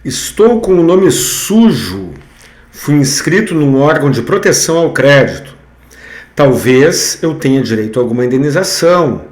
Estou com o nome sujo. Fui inscrito num órgão de proteção ao crédito. Talvez eu tenha direito a alguma indenização.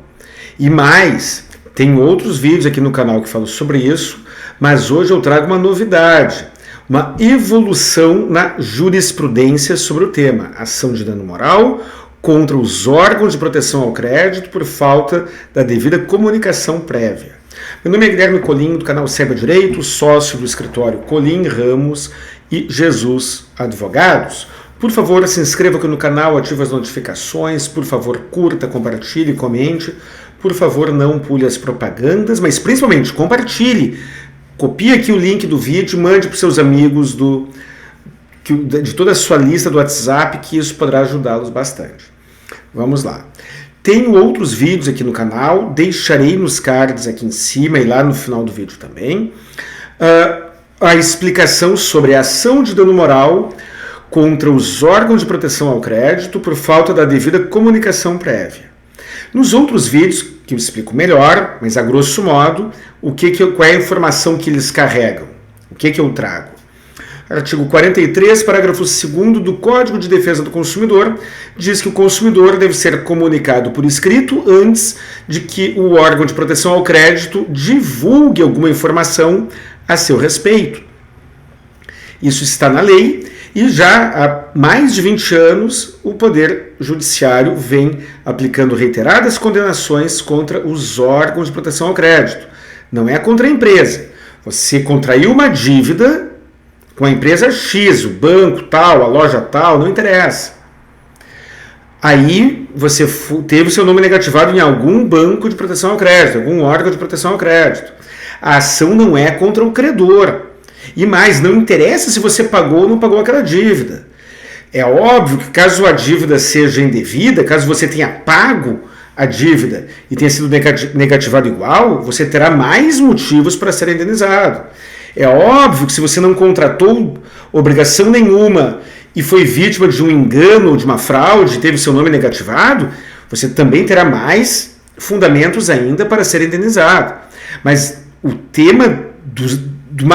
E mais, tem outros vídeos aqui no canal que falam sobre isso, mas hoje eu trago uma novidade, uma evolução na jurisprudência sobre o tema, ação de dano moral contra os órgãos de proteção ao crédito por falta da devida comunicação prévia. Meu nome é Guilherme Colim, do canal Saiba Direito, sócio do escritório Colim, Ramos e Jesus Advogados. Por favor, se inscreva aqui no canal, ative as notificações, por favor, curta, compartilhe, comente. Por favor, não pule as propagandas, mas principalmente compartilhe. Copie aqui o link do vídeo, mande para os seus amigos de toda a sua lista do WhatsApp, que isso poderá ajudá-los bastante. Vamos lá. Tenho outros vídeos aqui no canal, deixarei nos cards aqui em cima e lá no final do vídeo também, a explicação sobre a ação de dano moral contra os órgãos de proteção ao crédito por falta da devida comunicação prévia. Nos outros vídeos, que eu explico melhor, mas a grosso modo, qual é a informação que eles carregam, o que eu trago. Artigo 43, parágrafo 2º do Código de Defesa do Consumidor, diz que o consumidor deve ser comunicado por escrito antes de que o órgão de proteção ao crédito divulgue alguma informação a seu respeito. Isso está na lei e já há mais de 20 anos o Poder Judiciário vem aplicando reiteradas condenações contra os órgãos de proteção ao crédito. Não é contra a empresa. Você contraiu uma dívida com a empresa X, o banco tal, a loja tal, não interessa. Aí você teve o seu nome negativado em algum banco de proteção ao crédito, algum órgão de proteção ao crédito. A ação não é contra o credor. E mais, não interessa se você pagou ou não pagou aquela dívida. É óbvio que caso a dívida seja indevida, caso você tenha pago a dívida e tenha sido negativado igual, você terá mais motivos para ser indenizado. É óbvio que se você não contratou obrigação nenhuma e foi vítima de um engano ou de uma fraude e teve seu nome negativado, você também terá mais fundamentos ainda para ser indenizado. Mas o tema,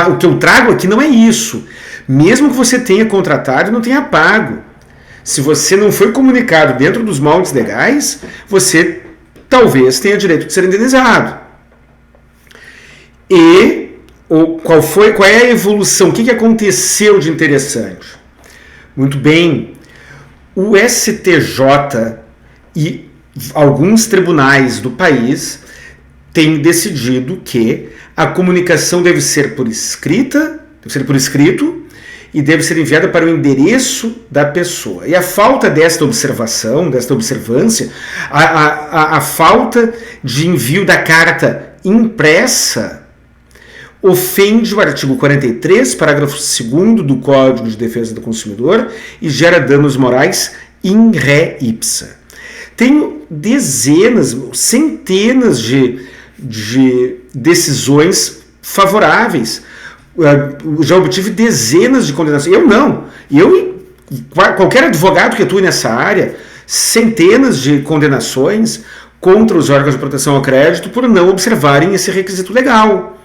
o que eu trago aqui não é isso. Mesmo que você tenha contratado e não tenha pago, se você não foi comunicado dentro dos moldes legais, você talvez tenha direito de ser indenizado. Qual é a evolução? O que aconteceu de interessante? Muito bem, o STJ e alguns tribunais do país têm decidido que a comunicação deve ser por escrito e deve ser enviada para o endereço da pessoa. E a falta desta observação, desta observância, a falta de envio da carta impressa ofende o artigo 43, parágrafo 2º do Código de Defesa do Consumidor e gera danos morais in re ipsa. Tenho centenas de decisões favoráveis. Já obtive dezenas de condenações. Qualquer advogado que atue nessa área, centenas de condenações contra os órgãos de proteção ao crédito por não observarem esse requisito legal.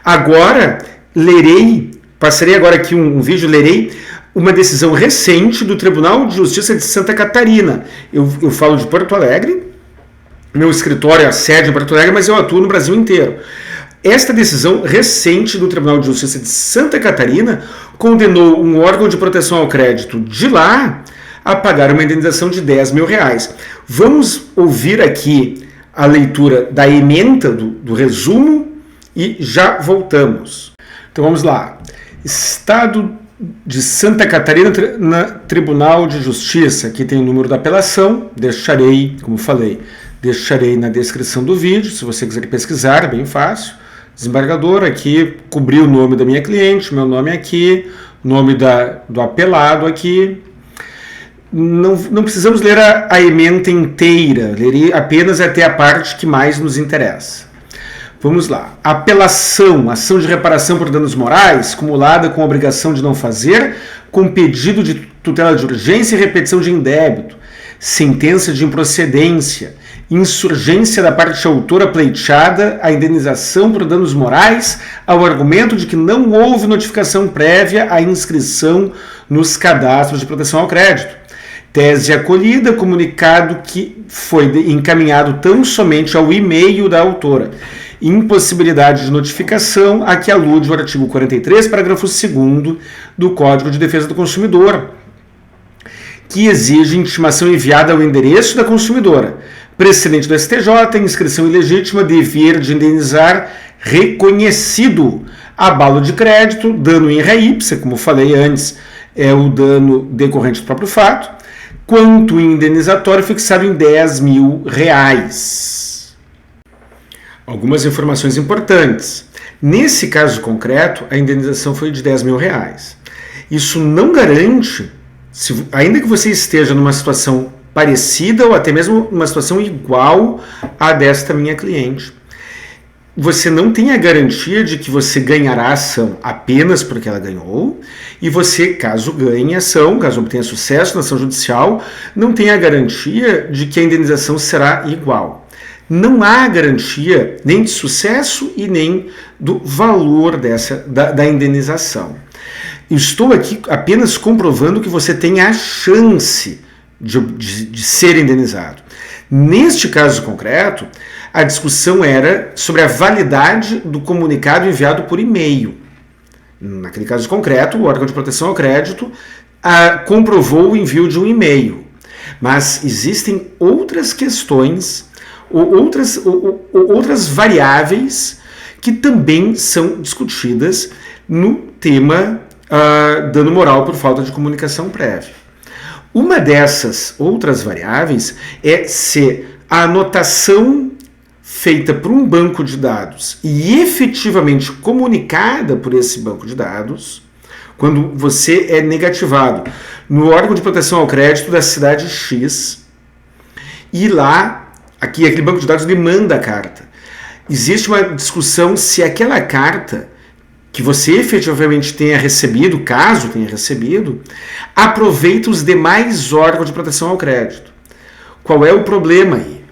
Agora, passarei agora aqui um vídeo, lerei uma decisão recente do Tribunal de Justiça de Santa Catarina. Eu falo de Porto Alegre, meu escritório é a sede em Porto Alegre, mas eu atuo no Brasil inteiro. Esta decisão recente do Tribunal de Justiça de Santa Catarina condenou um órgão de proteção ao crédito de lá a pagar uma indenização de R$10 mil. Vamos ouvir aqui a leitura da ementa do resumo e já voltamos. Então vamos lá. Estado de Santa Catarina, Tribunal de Justiça. Aqui tem o número da apelação. Deixarei, como falei, na descrição do vídeo. Se você quiser pesquisar, é bem fácil. Desembargador, aqui cobri o nome da minha cliente, meu nome aqui, nome do apelado aqui. Não precisamos ler a ementa inteira, lerei apenas até a parte que mais nos interessa. Vamos lá. Apelação, ação de reparação por danos morais, cumulada com a obrigação de não fazer, com pedido de tutela de urgência e repetição de indébito, sentença de improcedência, insurgência da parte autora pleiteada, a indenização por danos morais, ao argumento de que não houve notificação prévia à inscrição nos cadastros de proteção ao crédito. Tese acolhida, comunicado que foi encaminhado tão somente ao e-mail da autora. Impossibilidade de notificação a que alude o artigo 43, parágrafo 2º do Código de Defesa do Consumidor, que exige intimação enviada ao endereço da consumidora. Precedente do STJ, inscrição ilegítima, dever de indenizar reconhecido. Abalo de crédito, dano in re ipsa, como falei antes, é o dano decorrente do próprio fato, quanto indenizatório fixado em R$10 mil. Algumas informações importantes. Nesse caso concreto, a indenização foi de R$10 mil. Isso não garante, ainda que você esteja numa situação parecida ou até mesmo numa situação igual à desta minha cliente, você não tem a garantia de que você ganhará a ação apenas porque ela ganhou, e você, caso ganhe a ação, caso obtenha sucesso na ação judicial, não tem a garantia de que a indenização será igual. Não há garantia nem de sucesso e nem do valor da indenização. Estou aqui apenas comprovando que você tem a chance de ser indenizado. Neste caso concreto, a discussão era sobre a validade do comunicado enviado por e-mail. Naquele caso concreto, o órgão de proteção ao crédito comprovou o envio de um e-mail. Mas existem outras questões, outras variáveis que também são discutidas no tema dano moral por falta de comunicação prévia. Uma dessas outras variáveis é se a anotação feita por um banco de dados e efetivamente comunicada por esse banco de dados, quando você é negativado no órgão de proteção ao crédito da cidade X, e lá, aquele banco de dados lhe manda a carta. Existe uma discussão se aquela carta que você efetivamente tenha recebido, caso tenha recebido, aproveita os demais órgãos de proteção ao crédito. Qual é o problema aí?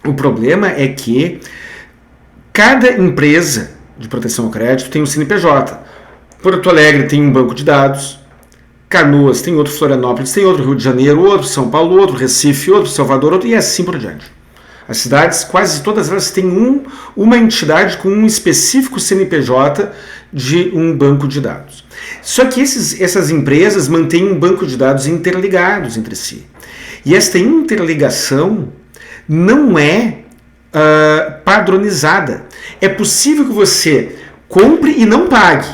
O problema é que cada empresa de proteção ao crédito tem um CNPJ. Porto Alegre tem um banco de dados, Canoas tem outro, Florianópolis tem outro, Rio de Janeiro outro, São Paulo outro, Recife outro, Salvador outro, e assim por diante. As cidades, quase todas elas têm uma entidade com um específico CNPJ de um banco de dados. Só que essas empresas mantêm um banco de dados interligados entre si. E esta interligação não é padronizada. É possível que você compre e não pague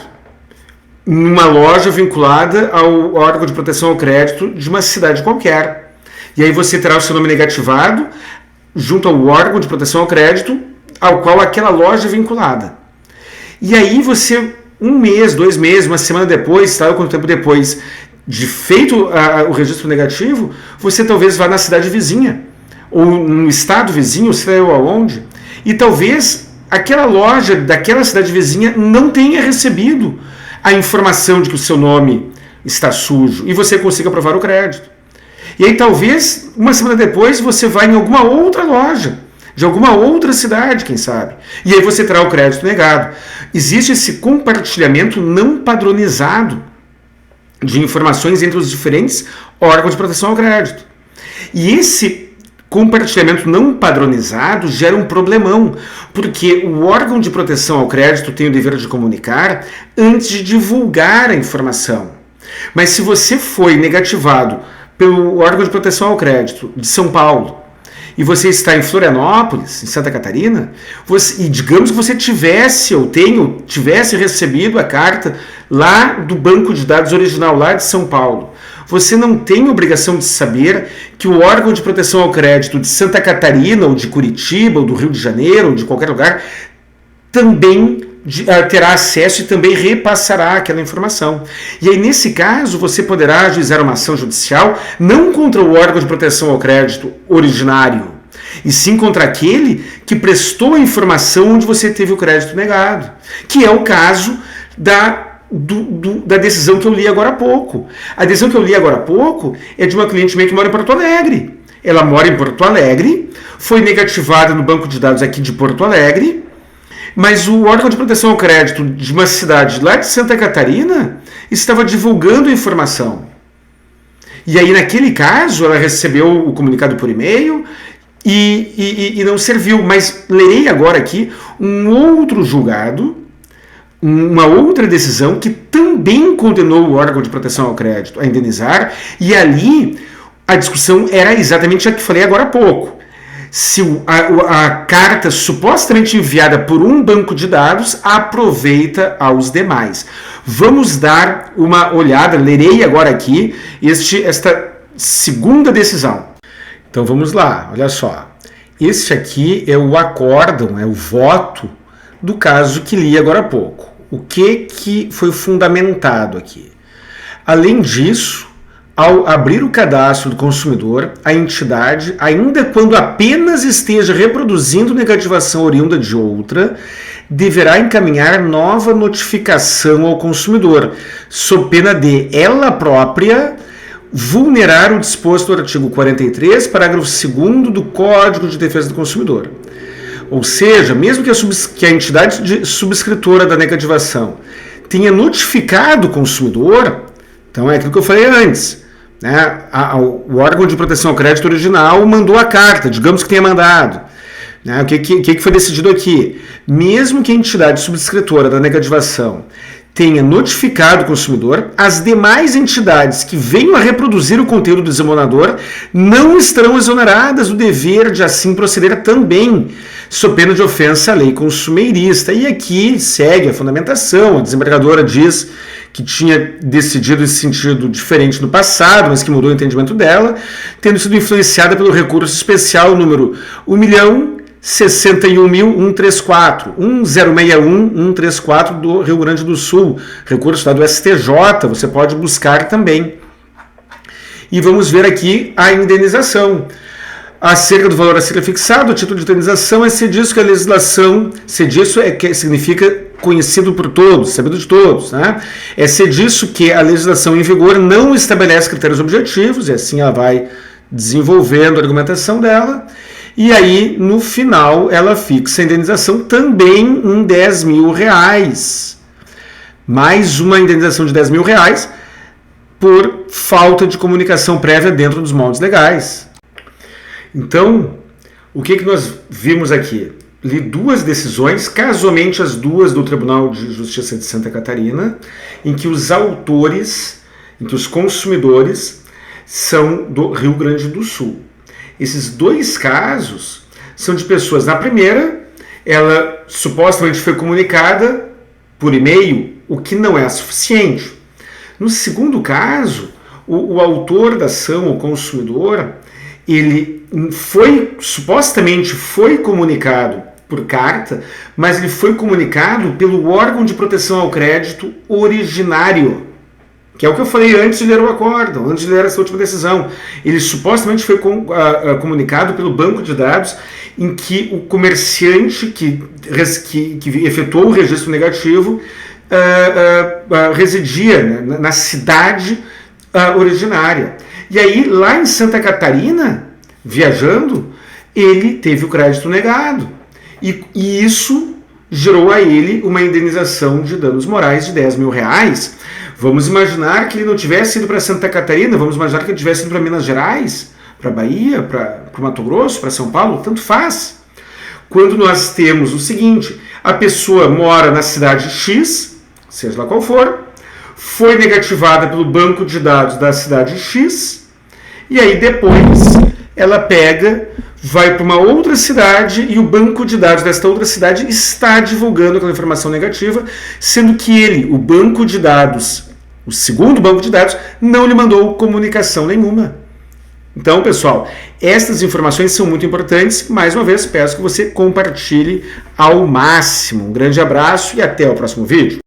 numa loja vinculada ao órgão de proteção ao crédito de uma cidade qualquer. E aí você terá o seu nome negativado junto ao órgão de proteção ao crédito ao qual aquela loja é vinculada. E aí você, um mês, 2 meses, uma semana depois, tal, quanto tempo depois de feito o registro negativo, você talvez vá na cidade vizinha, ou no estado vizinho, sei lá aonde, e talvez aquela loja daquela cidade vizinha não tenha recebido a informação de que o seu nome está sujo, e você consiga aprovar o crédito. E aí talvez, uma semana depois, você vai em alguma outra loja, de alguma outra cidade, quem sabe. E aí você terá o crédito negado. Existe esse compartilhamento não padronizado de informações entre os diferentes órgãos de proteção ao crédito. E esse compartilhamento não padronizado gera um problemão, porque o órgão de proteção ao crédito tem o dever de comunicar antes de divulgar a informação. Mas se você foi negativado pelo órgão de proteção ao crédito de São Paulo, e você está em Florianópolis, em Santa Catarina, e digamos que você tivesse recebido a carta lá do banco de dados original, lá de São Paulo, você não tem obrigação de saber que o órgão de proteção ao crédito de Santa Catarina, ou de Curitiba, ou do Rio de Janeiro, ou de qualquer lugar, também terá acesso e também repassará aquela informação. E aí, nesse caso, você poderá ajuizar uma ação judicial não contra o órgão de proteção ao crédito originário, e sim contra aquele que prestou a informação onde você teve o crédito negado, que é o caso da decisão que eu li agora há pouco. A decisão que eu li agora há pouco é de uma cliente minha que mora em Porto Alegre. ela mora em Porto Alegre, foi negativada no banco de dados aqui de Porto Alegre, mas o órgão de proteção ao crédito de uma cidade lá de Santa Catarina estava divulgando a informação. E aí, naquele caso, ela recebeu o comunicado por e-mail e não serviu. Mas lerei agora aqui um outro julgado, uma outra decisão que também condenou o órgão de proteção ao crédito a indenizar, e ali a discussão era exatamente a que falei agora há pouco. Se a carta supostamente enviada por um banco de dados aproveita aos demais. Vamos dar uma olhada, lerei agora aqui esta segunda decisão. Então vamos lá, olha só. Este aqui é o acórdão, é o voto do caso que li agora há pouco. O que foi fundamentado aqui? Além disso, ao abrir o cadastro do consumidor, a entidade, ainda quando apenas esteja reproduzindo negativação oriunda de outra, deverá encaminhar nova notificação ao consumidor, sob pena de ela própria vulnerar o disposto do artigo 43, parágrafo 2º do Código de Defesa do Consumidor. Ou seja, mesmo que a entidade subscritora da negativação tenha notificado o consumidor, então é aquilo que eu falei antes, né? O órgão de proteção ao crédito original mandou a carta, digamos que tenha mandado. Né? O que foi decidido aqui? Mesmo que a entidade subscritora da negativação tenha notificado o consumidor, as demais entidades que venham a reproduzir o conteúdo do examinador não estarão exoneradas do dever de assim proceder também, sob pena de ofensa à lei consumeirista. E aqui segue a fundamentação, a desembargadora diz que tinha decidido esse sentido diferente no passado, mas que mudou o entendimento dela, tendo sido influenciada pelo recurso especial número 1.061.134, 1061.134 do Rio Grande do Sul, recurso lá do STJ, você pode buscar também. E vamos ver aqui a indenização. Acerca do valor a ser fixado, o título de indenização é se disso que a legislação, se disso é que significa conhecido por todos, sabido de todos, né? É se disso que a legislação em vigor não estabelece critérios objetivos, e assim ela vai desenvolvendo a argumentação dela, e aí no final ela fixa a indenização também em R$10.000, mais uma indenização de R$10.000 por falta de comunicação prévia dentro dos moldes legais. Então, o que nós vimos aqui? Li duas decisões, casualmente as duas do Tribunal de Justiça de Santa Catarina, em que os autores, em que os consumidores são do Rio Grande do Sul. Esses dois casos são de pessoas. Na primeira, ela supostamente foi comunicada por e-mail, o que não é suficiente. No segundo caso, o autor da ação, o consumidor, ele supostamente foi comunicado por carta, mas ele foi comunicado pelo órgão de proteção ao crédito originário, que é o que eu falei antes de ler o acórdão, antes de ler essa última decisão. Ele supostamente foi comunicado pelo banco de dados em que o comerciante que efetuou o registro negativo residia, né, na cidade originária. E aí, lá em Santa Catarina, viajando, ele teve o crédito negado. E isso gerou a ele uma indenização de danos morais de R$10.000. Vamos imaginar que ele não tivesse ido para Santa Catarina, vamos imaginar que ele tivesse ido para Minas Gerais, para Bahia, para Mato Grosso, para São Paulo, tanto faz. Quando nós temos o seguinte, a pessoa mora na cidade X, seja lá qual for, foi negativada pelo banco de dados da cidade X, e aí depois ela pega, vai para uma outra cidade e o banco de dados desta outra cidade está divulgando aquela informação negativa, sendo que o banco de dados, o segundo banco de dados, não lhe mandou comunicação nenhuma. Então, pessoal, estas informações são muito importantes. Mais uma vez, peço que você compartilhe ao máximo. Um grande abraço e até o próximo vídeo.